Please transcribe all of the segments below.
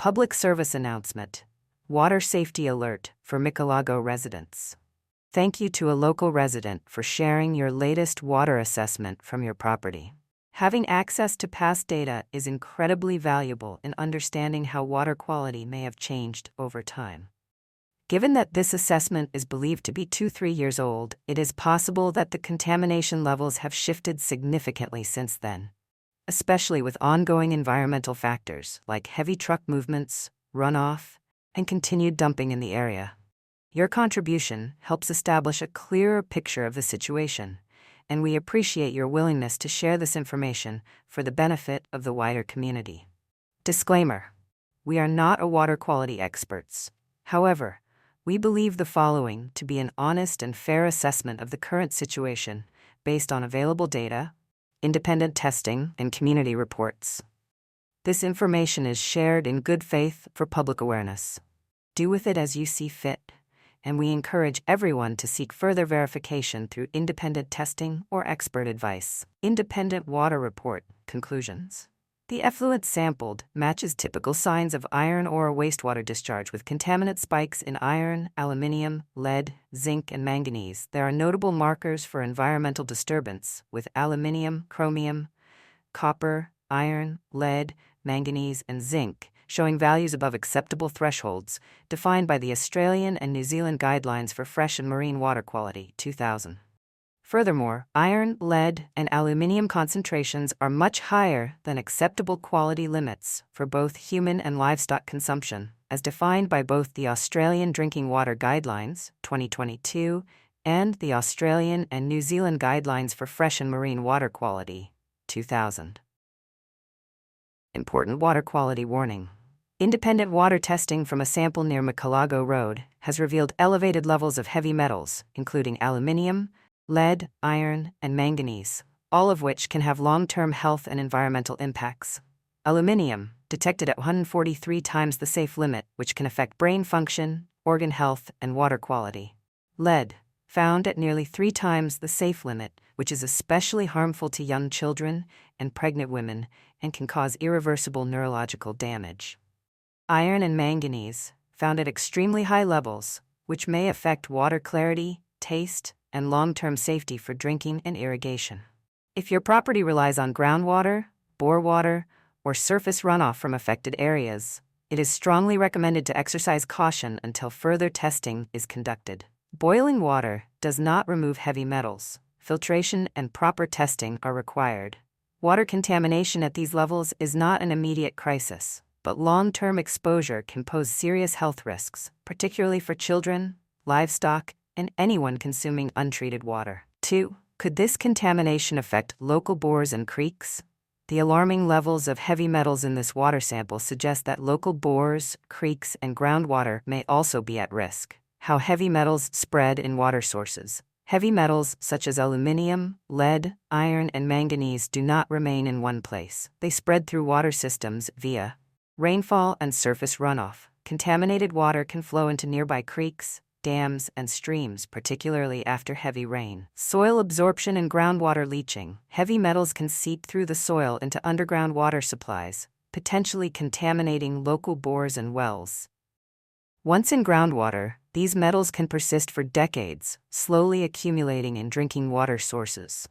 Public service announcement. Water safety alert for Michelago residents. Thank you to a local resident for sharing your latest water assessment from your property. Having access to past data is incredibly valuable in understanding how water quality may have changed over time. Given that this assessment is believed to be 2-3 years old, it is possible that the contamination levels have shifted significantly since then, especially with ongoing environmental factors like heavy truck movements, runoff, and continued dumping in the area. Your contribution helps establish a clearer picture of the situation, and we appreciate your willingness to share this information for the benefit of the wider community. Disclaimer: we are not water quality experts. However, we believe the following to be an honest and fair assessment of the current situation based on available data, independent testing, and community reports. This information is shared in good faith for public awareness. Do with it as you see fit, and we encourage everyone to seek further verification through independent testing or expert advice. Independent water report conclusions. The effluent sampled matches typical signs of iron ore wastewater discharge with contaminant spikes in iron, aluminium, lead, zinc, and manganese. There are notable markers for environmental disturbance with aluminium, chromium, copper, iron, lead, manganese, and zinc, showing values above acceptable thresholds defined by the Australian and New Zealand Guidelines for Fresh and Marine Water Quality, 2000. Furthermore, iron, lead, and aluminium concentrations are much higher than acceptable quality limits for both human and livestock consumption, as defined by both the Australian Drinking Water Guidelines, 2022, and the Australian and New Zealand Guidelines for Fresh and Marine Water Quality, 2000. Important water quality warning. Independent water testing from a sample near Michelago Road has revealed elevated levels of heavy metals, including aluminium, lead, iron, and manganese, all of which can have long-term health and environmental impacts. Aluminium, detected at 143 times the safe limit, which can affect brain function, organ health, and water quality. Lead, found at nearly 3 times the safe limit, which is especially harmful to young children and pregnant women and can cause irreversible neurological damage. Iron and manganese, found at extremely high levels, which may affect water clarity, taste, and long-term safety for drinking and irrigation. If your property relies on groundwater, bore water, or surface runoff from affected areas, it is strongly recommended to exercise caution until further testing is conducted. Boiling water does not remove heavy metals. Filtration and proper testing are required. Water contamination at these levels is not an immediate crisis, but long-term exposure can pose serious health risks, particularly for children, livestock, and anyone consuming untreated water. 2. Could this contamination affect local bores and creeks? The alarming levels of heavy metals in this water sample suggest that local bores, creeks, and groundwater may also be at risk. How heavy metals spread in water sources. Heavy metals such as aluminium, lead, iron, and manganese do not remain in one place. They spread through water systems via rainfall and surface runoff. Contaminated water can flow into nearby creeks, dams, and streams, particularly after heavy rain. Soil absorption and groundwater leaching. Heavy metals can seep through the soil into underground water supplies, potentially contaminating local bores and wells. Once in groundwater, these metals can persist for decades, slowly accumulating in drinking water sources.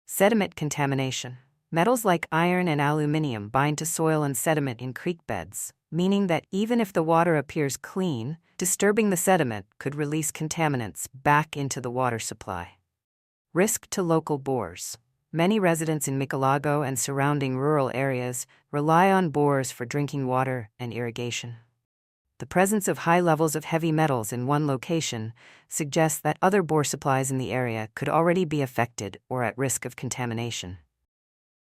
Sediment contamination. Metals like iron and aluminium bind to soil and sediment in creek beds, meaning that even if the water appears clean, disturbing the sediment could release contaminants back into the water supply. Risk to local bores. Many residents in Michelago and surrounding rural areas rely on bores for drinking water and irrigation. The presence of high levels of heavy metals in one location suggests that other bore supplies in the area could already be affected or at risk of contamination.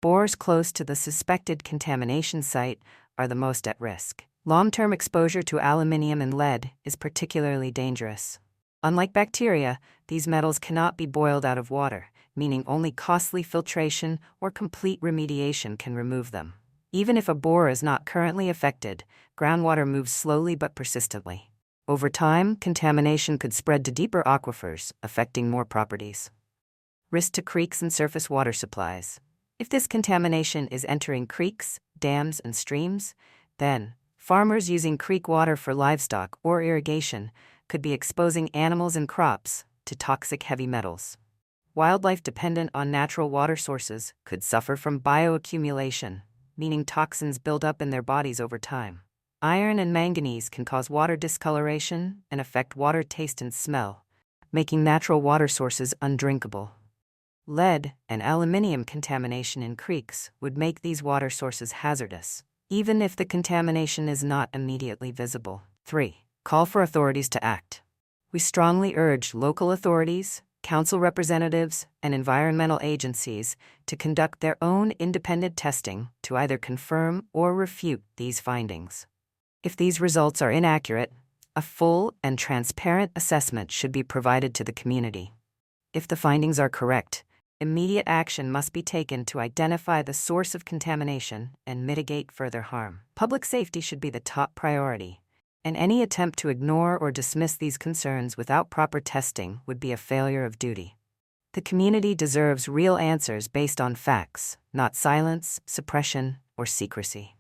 Bores close to the suspected contamination site are the most at risk. Long-term exposure to aluminium and lead is particularly dangerous. Unlike bacteria, these metals cannot be boiled out of water, meaning only costly filtration or complete remediation can remove them. Even if a bore is not currently affected, groundwater moves slowly but persistently. Over time, contamination could spread to deeper aquifers, affecting more properties. Risk to creeks and surface water supplies. If this contamination is entering creeks, dams, and streams, then Farmers using creek water for livestock or irrigation could be exposing animals and crops to toxic heavy metals. Wildlife dependent on natural water sources could suffer from bioaccumulation, meaning toxins build up in their bodies over time. Iron and manganese can cause water discoloration and affect water taste and smell, making natural water sources undrinkable. Lead and aluminium contamination in creeks would make these water sources hazardous, even if the contamination is not immediately visible. 3. Call for authorities to act. We strongly urge local authorities, council representatives, and environmental agencies to conduct their own independent testing to either confirm or refute these findings. If these results are inaccurate, a full and transparent assessment should be provided to the community. If the findings are correct, immediate action must be taken to identify the source of contamination and mitigate further harm. Public safety should be the top priority, and any attempt to ignore or dismiss these concerns without proper testing would be a failure of duty. The community deserves real answers based on facts, not silence, suppression, or secrecy.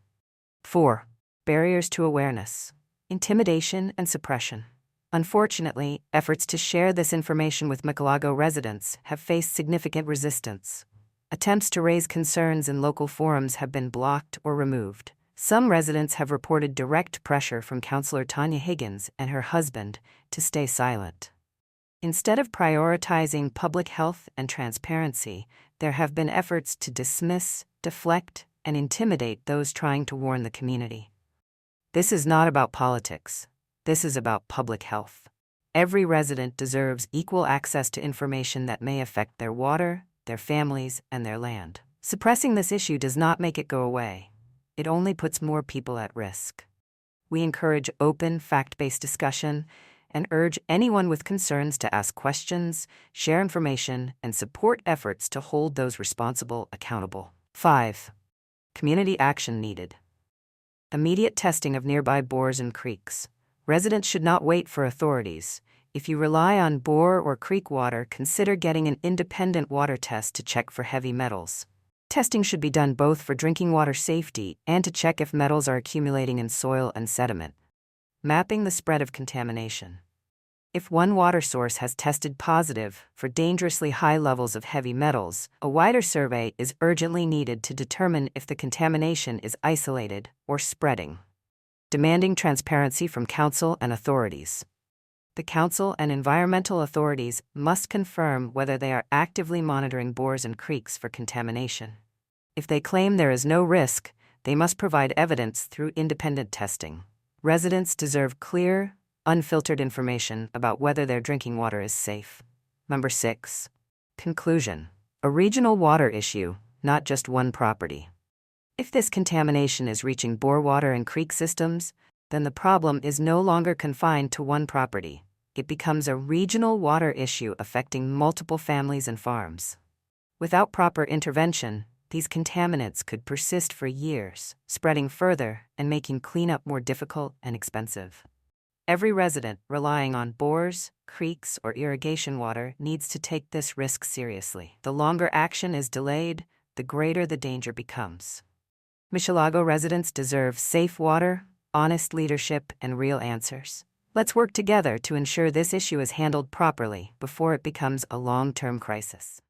4. Barriers to awareness, intimidation, and suppression. Unfortunately, efforts to share this information with Michelago residents have faced significant resistance. Attempts to raise concerns in local forums have been blocked or removed. Some residents have reported direct pressure from Councillor Tanya Higgins and her husband to stay silent. Instead of prioritizing public health and transparency, there have been efforts to dismiss, deflect, and intimidate those trying to warn the community. This is not about politics. This is about public health. Every resident deserves equal access to information that may affect their water, their families, and their land. Suppressing this issue does not make it go away. It only puts more people at risk. We encourage open, fact-based discussion and urge anyone with concerns to ask questions, share information, and support efforts to hold those responsible accountable. 5. Community action needed. Immediate testing of nearby bores and creeks. Residents should not wait for authorities. If you rely on bore or creek water, consider getting an independent water test to check for heavy metals. Testing should be done both for drinking water safety and to check if metals are accumulating in soil and sediment. Mapping the spread of contamination. If one water source has tested positive for dangerously high levels of heavy metals, a wider survey is urgently needed to determine if the contamination is isolated or spreading. Demanding transparency from council and authorities. The council and environmental authorities must confirm whether they are actively monitoring bores and creeks for contamination. If they claim there is no risk, they must provide evidence through independent testing. Residents deserve clear, unfiltered information about whether their drinking water is safe. Number 6. Conclusion. A regional water issue, not just one property. If this contamination is reaching bore water and creek systems, then the problem is no longer confined to one property. It becomes a regional water issue affecting multiple families and farms. Without proper intervention, these contaminants could persist for years, spreading further and making cleanup more difficult and expensive. Every resident relying on bores, creeks, or irrigation water needs to take this risk seriously. The longer action is delayed, the greater the danger becomes. Michelago residents deserve safe water, honest leadership, and real answers. Let's work together to ensure this issue is handled properly before it becomes a long-term crisis.